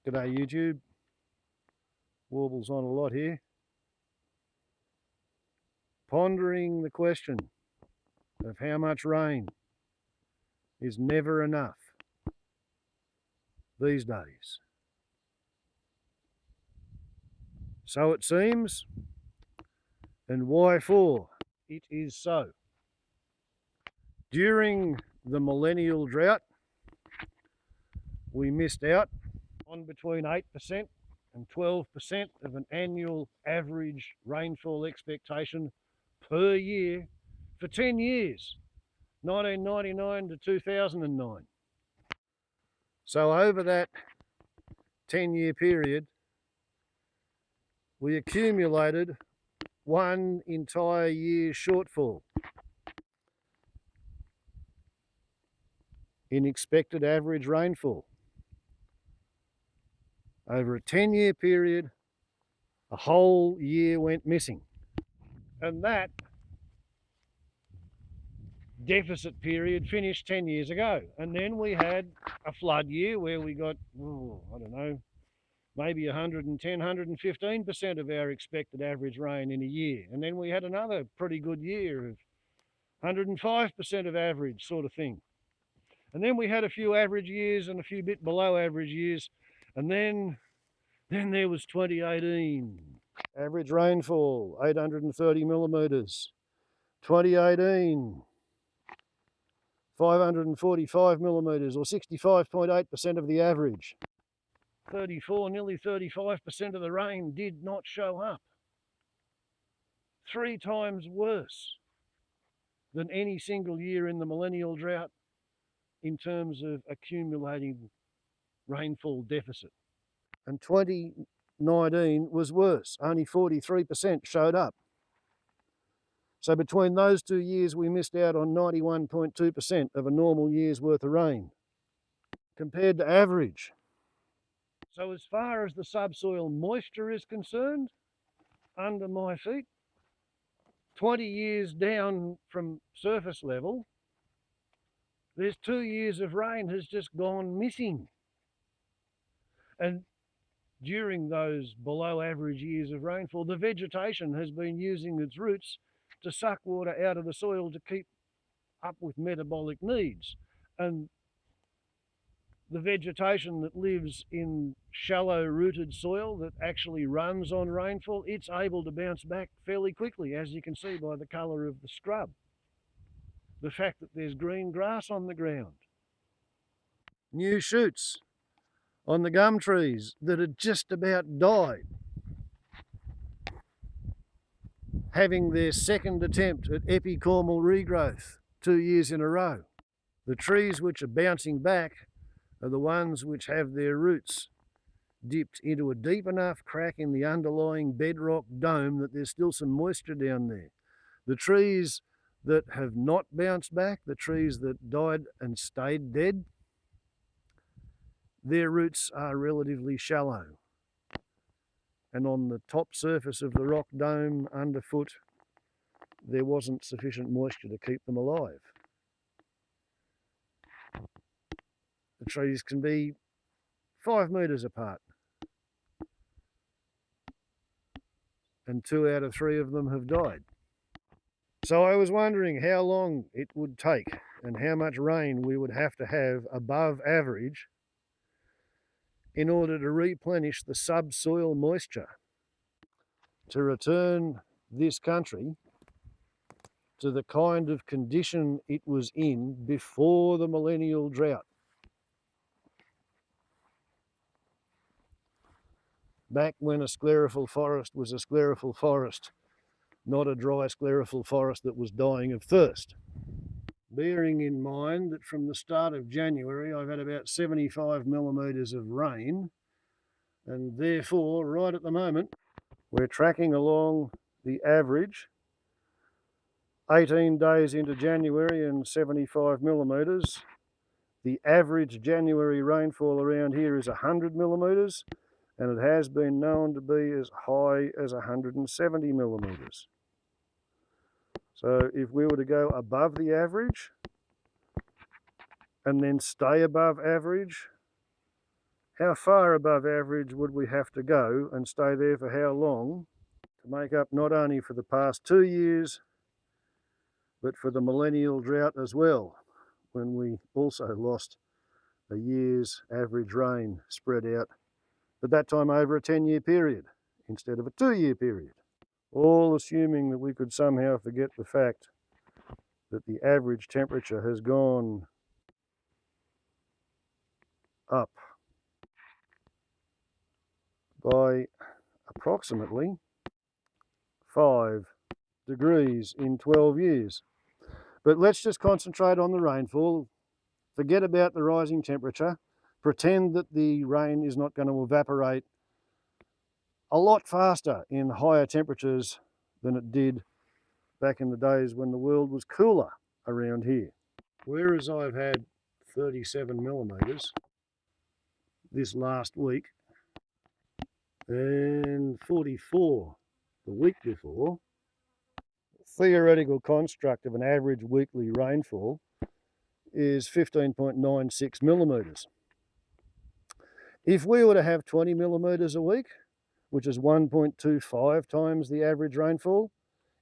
G'day YouTube, warbles on a lot here. Pondering the question of how much rain is never enough these days. So it seems, and why for it is so. During the millennial drought, we missed out on between 8% and 12% of an annual average rainfall expectation per year for 10 years, 1999 to 2009. So over that 10-year period, we accumulated one entire year's shortfall in expected average rainfall. Over a 10-year period, a whole year went missing. And that deficit period finished 10 years ago. And then we had a flood year where we got, I don't know, maybe 110, 115% of our expected average rain in a year. And then we had another pretty good year of 105% of average sort of thing. And then we had a few average years and a few bit below average years. And then there was 2018. Average rainfall, 830 millimetres. 2018, 545 millimetres, or 65.8% of the average. 34, nearly 35% of the rain did not show up. 3 times worse than any single year in the millennial drought in terms of accumulating rainfall deficit. And 2019 was worse, only 43% showed up. So between those 2 years, we missed out on 91.2% of a normal year's worth of rain, compared to average. So as far as the subsoil moisture is concerned, under my feet, 20 years down from surface level, there's 2 years of rain has just gone missing. And during those below average years of rainfall, the vegetation has been using its roots to suck water out of the soil to keep up with metabolic needs. And the vegetation that lives in shallow rooted soil that actually runs on rainfall, it's able to bounce back fairly quickly, as you can see by the colour of the scrub. The fact that there's green grass on the ground. New shoots on the gum trees that had just about died, having their second attempt at epicormal regrowth 2 years in a row. The trees which are bouncing back are the ones which have their roots dipped into a deep enough crack in the underlying bedrock dome that there's still some moisture down there. The trees that have not bounced back, the trees that died and stayed dead, their roots are relatively shallow. And on the top surface of the rock dome underfoot, there wasn't sufficient moisture to keep them alive. The trees can be 5 metres apart, and 2 out of 3 of them have died. So I was wondering how long it would take and how much rain we would have to have above average in order to replenish the subsoil moisture to return this country to the kind of condition it was in before the millennial drought. Back when a sclerophyll forest was a sclerophyll forest, not a dry sclerophyll forest that was dying of thirst. Bearing in mind that from the start of January I've had about 75 millimetres of rain, and therefore right at the moment we're tracking along the average 18 days into January and 75 millimetres. The average January rainfall around here is 100 millimetres, and it has been known to be as high as 170 millimetres. So if we were to go above the average and then stay above average, How far above average would we have to go and stay there for how long to make up not only for the past 2 years, but for the millennial drought as well, when we also lost a year's average rain spread out, at that time over a 10-year period instead of a 2-year period. All assuming that we could somehow forget the fact that the average temperature has gone up by approximately 5 degrees in 12 years. But let's just concentrate on the rainfall. Forget about the rising temperature. Pretend that the rain is not going to evaporate a lot faster in higher temperatures than it did back in the days when the world was cooler around here. Whereas I've had 37 millimetres this last week and 44 the week before, theoretical construct of an average weekly rainfall is 15.96 millimetres. If we were to have 20 millimetres a week, which is 1.25 times the average rainfall,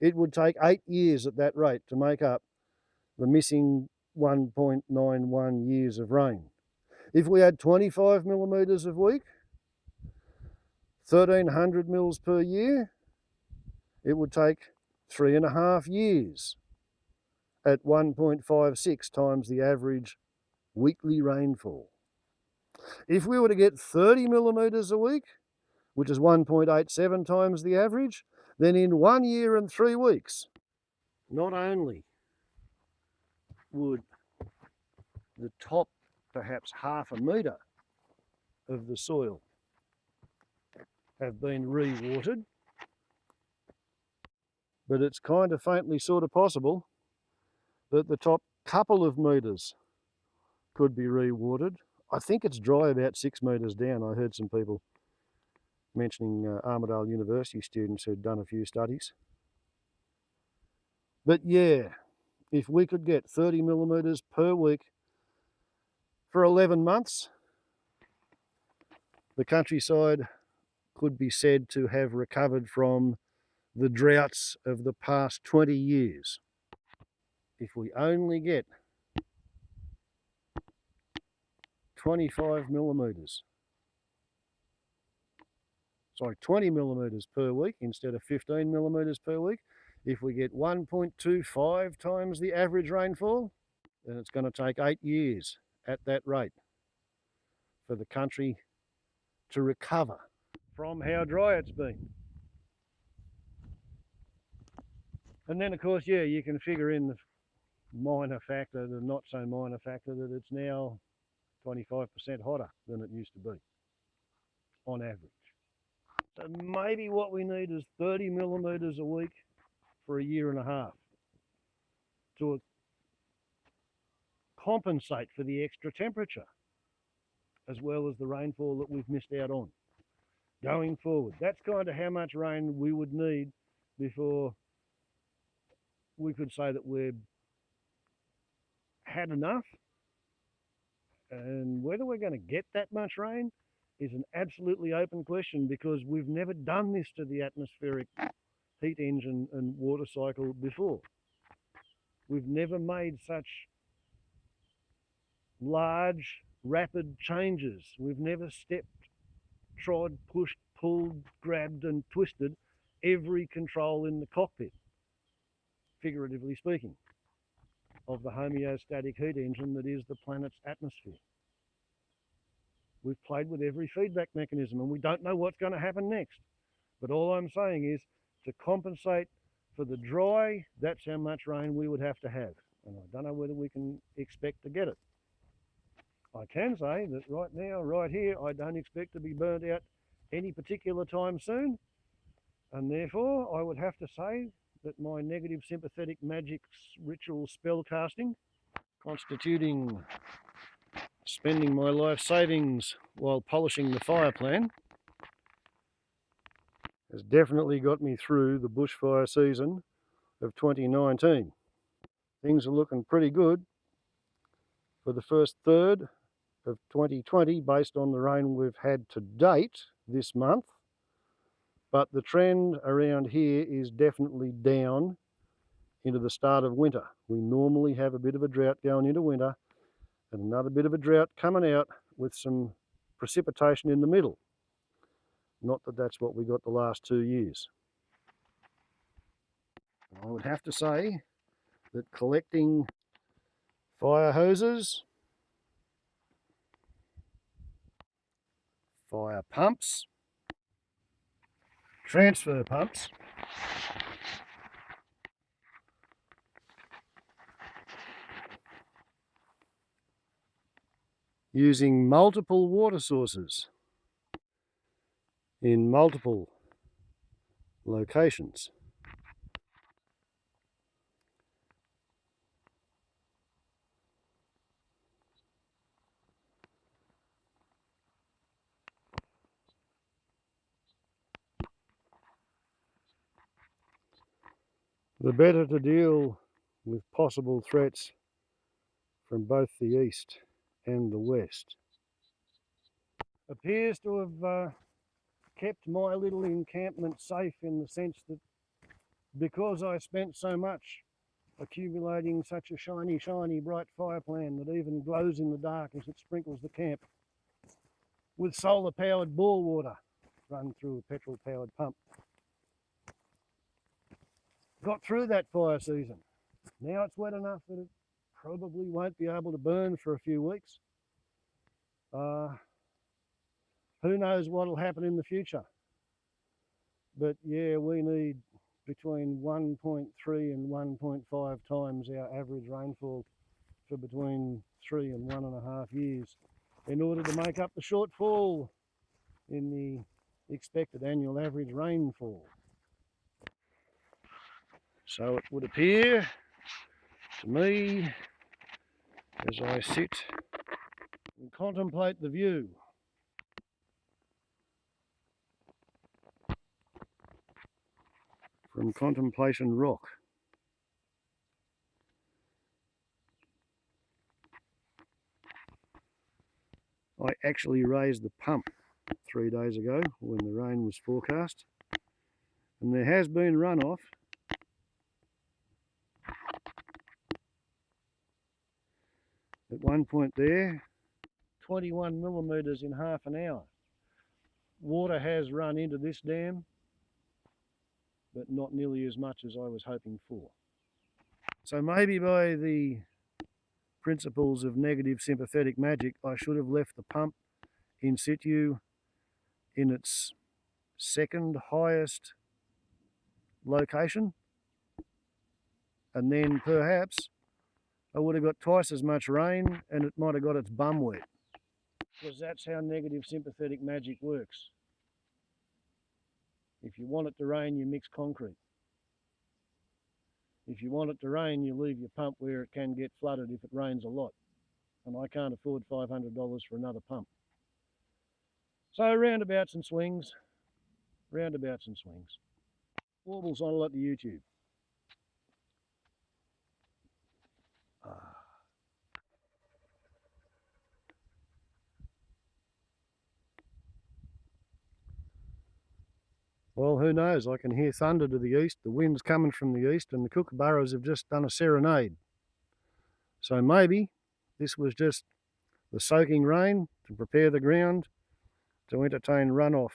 it would take 8 years at that rate to make up the missing 1.91 years of rain. If we had 25 millimetres a week, 1,300 mils per year, it would take 3.5 years at 1.56 times the average weekly rainfall. If we were to get 30 millimetres a week, which is 1.87 times the average, then in 1 year and 3 weeks, not only would the top perhaps half a metre of the soil have been re-watered, but it's kind of faintly sort of possible that the top couple of metres could be re-watered. I think it's dry about 6 metres down. I heard some people mentioning Armidale University students who'd done a few studies. But yeah, if we could get 30 millimetres per week for 11 months, the countryside could be said to have recovered from the droughts of the past 20 years. If we only get 25 millimetres, 20 millimetres per week instead of 15 millimetres per week, if we get 1.25 times the average rainfall, then it's going to take 8 years at that rate for the country to recover from how dry it's been. And then of course, yeah, you can figure in the minor factor, the not so minor factor, that it's now 25% hotter than it used to be on average. So maybe what we need is 30 millimetres a week for a year and a half to compensate for the extra temperature, as well as the rainfall that we've missed out on going forward. That's kind of how much rain we would need before we could say that we've had enough. And whether we're going to get that much rain is an absolutely open question, because we've never done this to the atmospheric heat engine and water cycle before. We've never made such large, rapid changes. We've never stepped, trod, pushed, pulled, grabbed and twisted every control in the cockpit, figuratively speaking, of the homeostatic heat engine that is the planet's atmosphere. We've played with every feedback mechanism and we don't know what's going to happen next. But all I'm saying is, to compensate for the dry, that's how much rain we would have to have. And I don't know whether we can expect to get it. I can say that right now, right here, I don't expect to be burnt out any particular time soon. And therefore, I would have to say that my negative sympathetic magic ritual spell casting, constituting spending my life savings while polishing the fire plan, has definitely got me through the bushfire season of 2019. Things are looking pretty good for the first third of 2020 based on the rain we've had to date this month, but the trend around here is definitely down into the start of winter. We normally have a bit of a drought going into winter and another bit of a drought coming out with some precipitation in the middle. Not that that's what we got the last 2 years. I would have to say that collecting fire hoses, fire pumps, transfer pumps, using multiple water sources in multiple locations. The better to deal with possible threats from both the east and the west. Appears to have kept my little encampment safe in the sense that because I spent so much accumulating such a shiny bright fire plan that even glows in the dark as it sprinkles the camp with solar powered bore water run through a petrol powered pump. Got through that fire season. Now it's wet enough that it probably won't be able to burn for a few weeks. Who knows what will happen in the future? But yeah, we need between 1.3 and 1.5 times our average rainfall for between 3 and 1.5 years in order to make up the shortfall in the expected annual average rainfall. So it would appear to me, as I sit and contemplate the view, from Contemplation Rock, I actually raised the pump 3 days ago when the rain was forecast, and there has been runoff. At one point there, 21 millimetres in half an hour. Water has run into this dam, but not nearly as much as I was hoping for. So maybe by the principles of negative sympathetic magic, I should have left the pump in situ in its second highest location, and then perhaps I would have got twice as much rain and it might have got its bum wet, because that's how negative sympathetic magic works. If you want it to rain, you mix concrete. If you want it to rain, you leave your pump where it can get flooded if it rains a lot. And I can't afford $500 for another pump. So roundabouts and swings, roundabouts and swings. Warbles on a lot to YouTube. Well, who knows? I can hear thunder to the east. The wind's coming from the east and the kookaburras have just done a serenade. So maybe this was just the soaking rain to prepare the ground to entertain runoff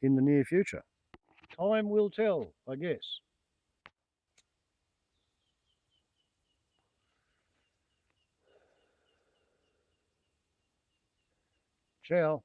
in the near future. Time will tell, I guess. Ciao.